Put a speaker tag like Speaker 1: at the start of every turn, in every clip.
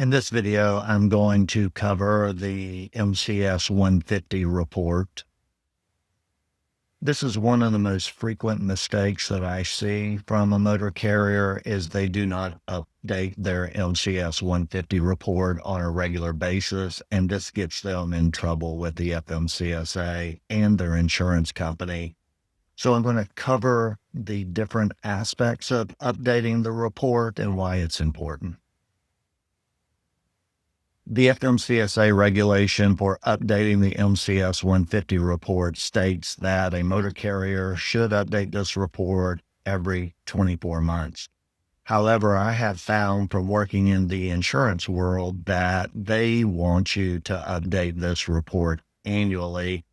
Speaker 1: In this video, I'm going to cover the MCS 150 report. This is one of the most frequent mistakes that I see from a motor carrier is they do not update their MCS 150 report on a regular basis, and this gets them in trouble with the FMCSA and their insurance company. So I'm going to cover the different aspects of updating the report and why it's important. The FMCSA regulation for updating the MCS 150 report states that a motor carrier should update this report every 24 months. However, I have found from working in the insurance world that they want you to update this report annually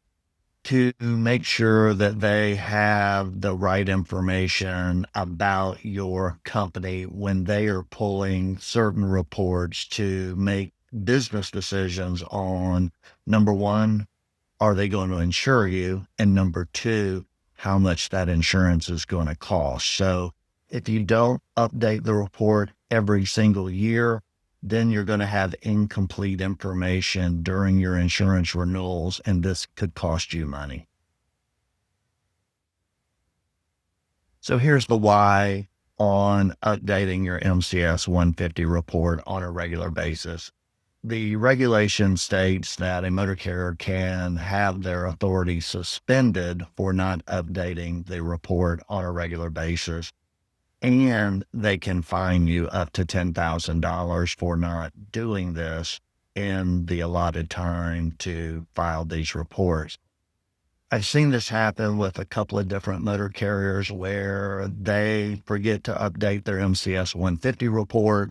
Speaker 1: to make sure that they have the right information about your company when they are pulling certain reports to make business decisions on, number one, are they going to insure you? And number two, how much that insurance is going to cost. So if you don't update the report every single year, then you're going to have incomplete information during your insurance renewals, and this could cost you money. So here's the why on updating your MCS 150 report on a regular basis. The regulation states that a motor carrier can have their authority suspended for not updating the report on a regular basis, and they can fine you up to $10,000 for not doing this in the allotted time to file these reports. I've seen this happen with a couple of different motor carriers where they forget to update their MCS 150 report,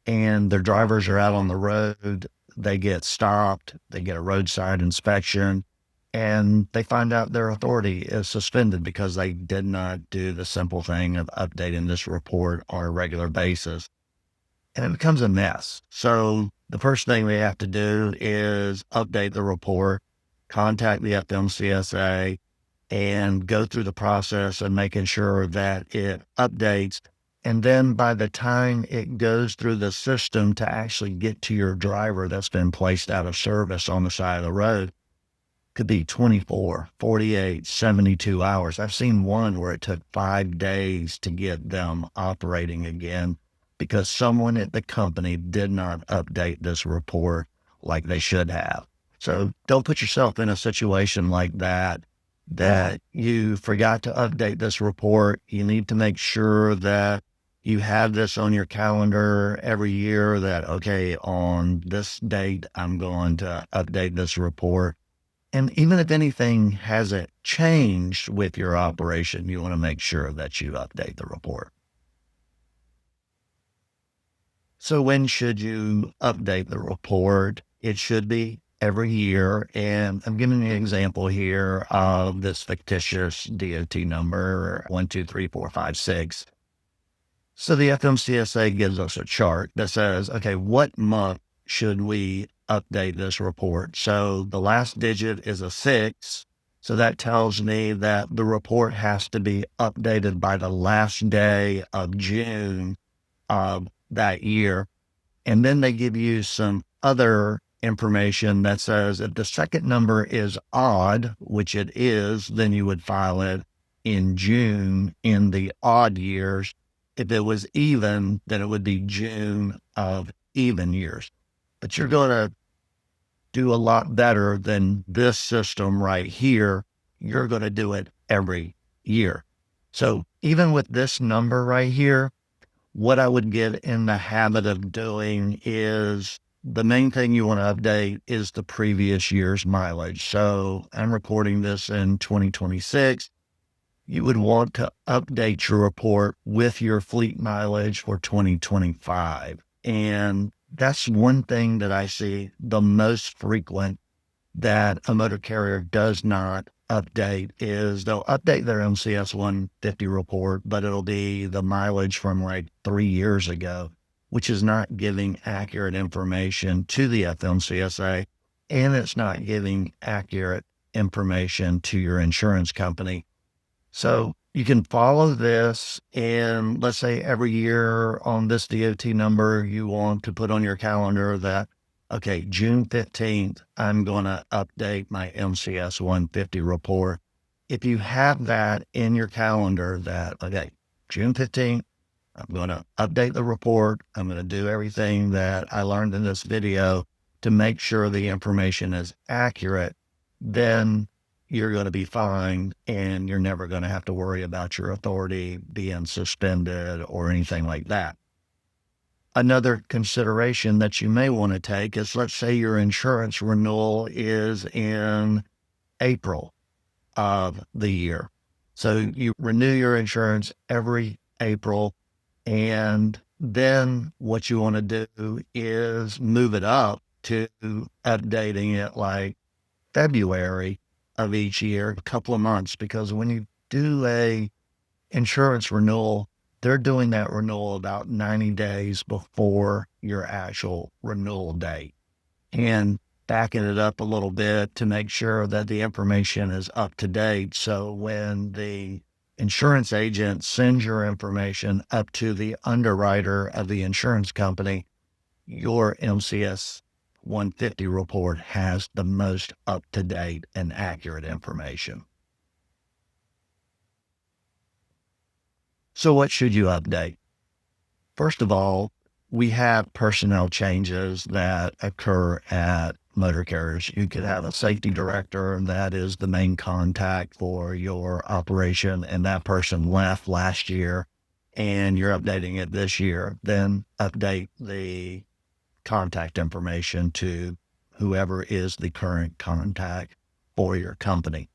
Speaker 1: and their drivers are out on the road. They get stopped, they get a roadside inspection, and they find out their authority is suspended because they did not do the simple thing of updating this report on a regular basis. And it becomes a mess. So the first thing we have to do is update the report, contact the FMCSA, and go through the process of making sure that it updates. And then by the time it goes through the system to actually get to your driver that's been placed out of service on the side of the road, could be 24, 48, 72 hours. I've seen one where it took 5 days to get them operating again because someone at the company did not update this report like they should have. So don't put yourself in a situation like that you forgot to update this report. You need to make sure that you have this on your calendar every year that, okay, on this date, I'm going to update this report. And even if anything hasn't changed with your operation, you want to make sure that you update the report. So when should you update the report? It should be every year. And I'm giving you an example here of this fictitious DOT number, 123456. So the FMCSA gives us a chart that says, okay, what month should we update this report? So the last digit is a 6. So that tells me that the report has to be updated by the last day of June of that year. And then they give you some other information that says if the second number is odd, which it is, then you would file it in June in the odd years. If it was even, then it would be June of even years. But you're going to do a lot better than this system right here. You're going to do it every year. So even with this number right here, what I would get in the habit of doing is the main thing you want to update is the previous year's mileage. So I'm recording this in 2026. You would want to update your report with your fleet mileage for 2025. And that's one thing that I see the most frequent that a motor carrier does not update is they'll update their MCS 150 report, but it'll be the mileage from like 3 years ago, which is not giving accurate information to the FMCSA, and it's not giving accurate information to your insurance company. So You can follow this, and let's say every year on this DOT number, you want to put on your calendar that, okay, June 15th, I'm going to update my MCS 150 report. If you have that in your calendar that, okay, June 15th, I'm going to update the report. I'm going to do everything that I learned in this video to make sure the information is accurate. Then you're going to be fine and you're never going to have to worry about your authority being suspended or anything like that. Another consideration that you may want to take is, let's say your insurance renewal is in April of the year. So you renew your insurance every April, and then what you want to do is move it up to updating it like February of each year, a couple of months, because when you do a insurance renewal, they're doing that renewal about 90 days before your actual renewal date, and backing it up a little bit to make sure that the information is up to date. So when the insurance agent sends your information up to the underwriter of the insurance company, your MCS 150 report has the most up to date and accurate information. So what should you update? First of all, we have personnel changes that occur at motor carriers. You could have a safety director that is the main contact for your operation, and that person left last year and you're updating it this year. Then update the contact information to whoever is the current contact for your company.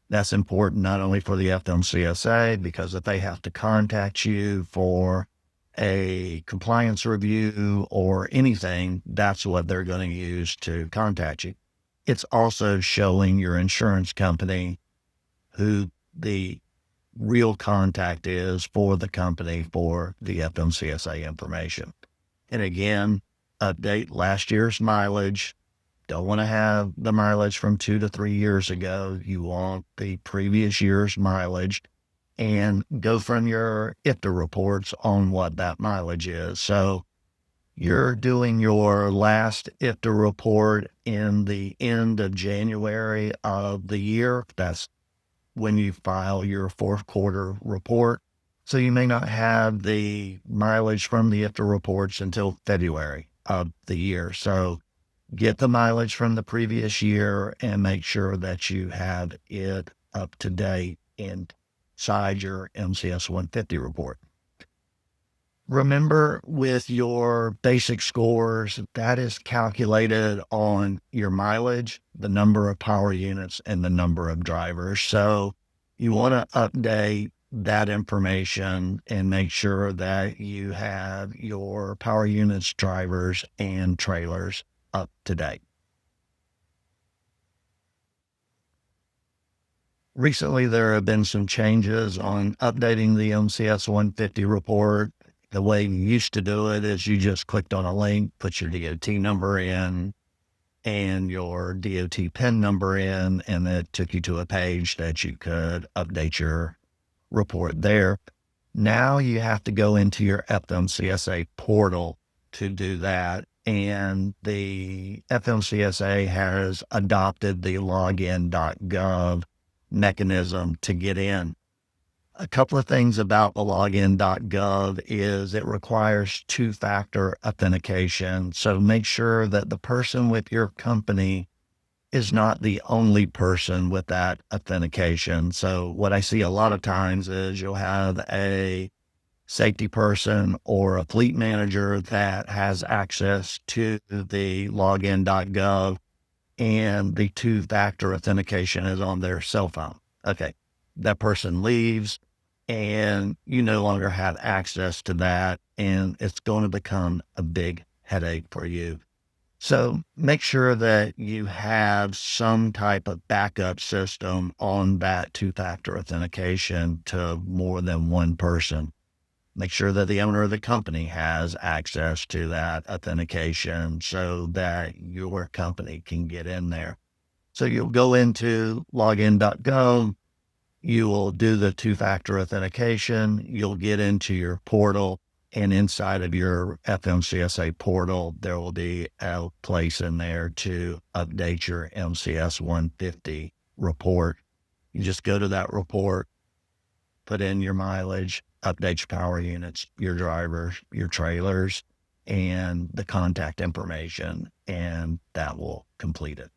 Speaker 1: That's important not only for the FMCSA, because if they have to contact you for a compliance review or anything, that's what they're going to use to contact you. It's also showing your insurance company who the real contact is for the company for the FMCSA information. And again, update last year's mileage. Don't want to have the mileage from 2 to 3 years ago. You want the previous year's mileage, and go from your IFTA reports on what that mileage is. So you're doing your last IFTA report in the end of January of the year. That's when you file your fourth quarter report. So you may not have the mileage from the IFTA reports until February of the year. So get the mileage from the previous year and make sure that you have it up to date inside your MCS 150 report. Remember, with your basic scores, that is calculated on your mileage, the number of power units, and the number of drivers. So you want to update that information and make sure that you have your power units, drivers, and trailers up to date. Recently, there have been some changes on updating the MCS 150 report. The way you used to do it is you just clicked on a link, put your DOT number in and your DOT PIN number in, and it took you to a page that you could update your report there. Now you have to go into your FMCSA portal to do that. And the FMCSA has adopted the login.gov mechanism to get in. A couple of things about the login.gov is it requires two-factor authentication. So make sure that the person with your company is not the only person with that authentication. So what I see a lot of times is you'll have a safety person or a fleet manager that has access to the login.gov, and the two-factor authentication is on their cell phone. Okay, that person leaves and you no longer have access to that, and it's going to become a big headache for you. So make sure that you have some type of backup system on that two-factor authentication to more than one person. Make sure that the owner of the company has access to that authentication so that your company can get in there. So you'll go into login.gov, You will do the two-factor authentication. You'll get into your portal, and inside of your FMCSA portal, there will be a place in there to update your MCS 150 report. You just go to that report, put in your mileage, update your power units, your drivers, your trailers, and the contact information, and that will complete it.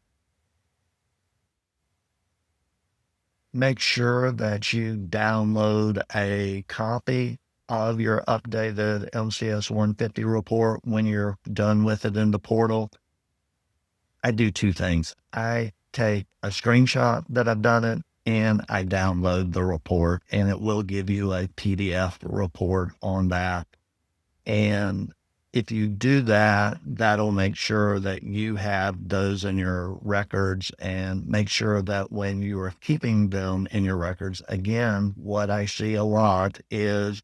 Speaker 1: Make sure that you download a copy of your updated MCS 150 report when you're done with it in the portal. I do two things. I take a screenshot that I've done it and I download the report, and it will give you a PDF report on that. And if you do that, that'll make sure that you have those in your records, and make sure that when you are keeping them in your records, again, what I see a lot is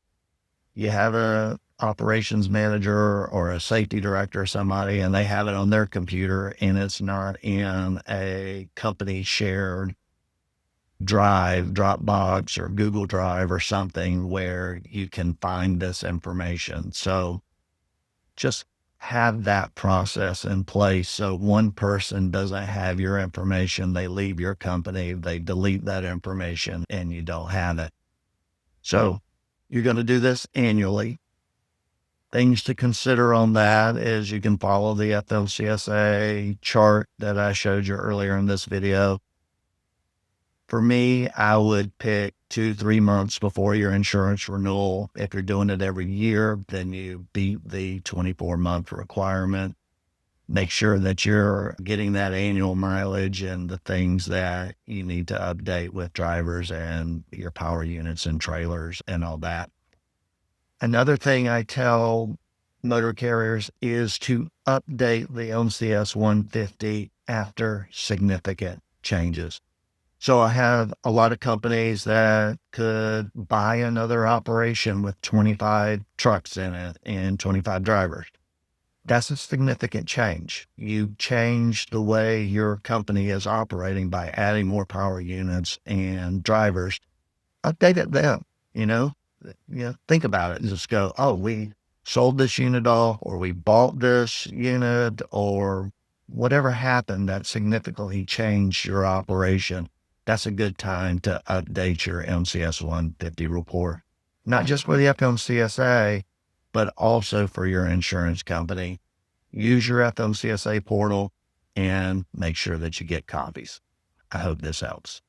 Speaker 1: you have a operations manager or a safety director or somebody, and they have it on their computer and it's not in a company shared drive, Dropbox or Google Drive or something where you can find this information. So just have that process in place so one person doesn't have your information, they leave your company, they delete that information, and you don't have it. So you're going to do this annually. Things to consider on that is you can follow the FMCSA chart that I showed you earlier in this video. For me, I would pick 2-3 months before your insurance renewal. If you're doing it every year, then you beat the 24-month requirement. Make sure that you're getting that annual mileage and the things that you need to update with drivers and your power units and trailers and all that. Another thing I tell motor carriers is to update the MCS 150 after significant changes. So I have a lot of companies that could buy another operation with 25 trucks in it and 25 drivers. That's a significant change. You change the way your company is operating by adding more power units and drivers. Update it then, you know? Think about it and just go, oh, we sold this unit off, or we bought this unit, or whatever happened that significantly changed your operation. That's a good time to update your MCS 150 report, not just for the FMCSA, but also for your insurance company. Use your FMCSA portal and make sure that you get copies. I hope this helps.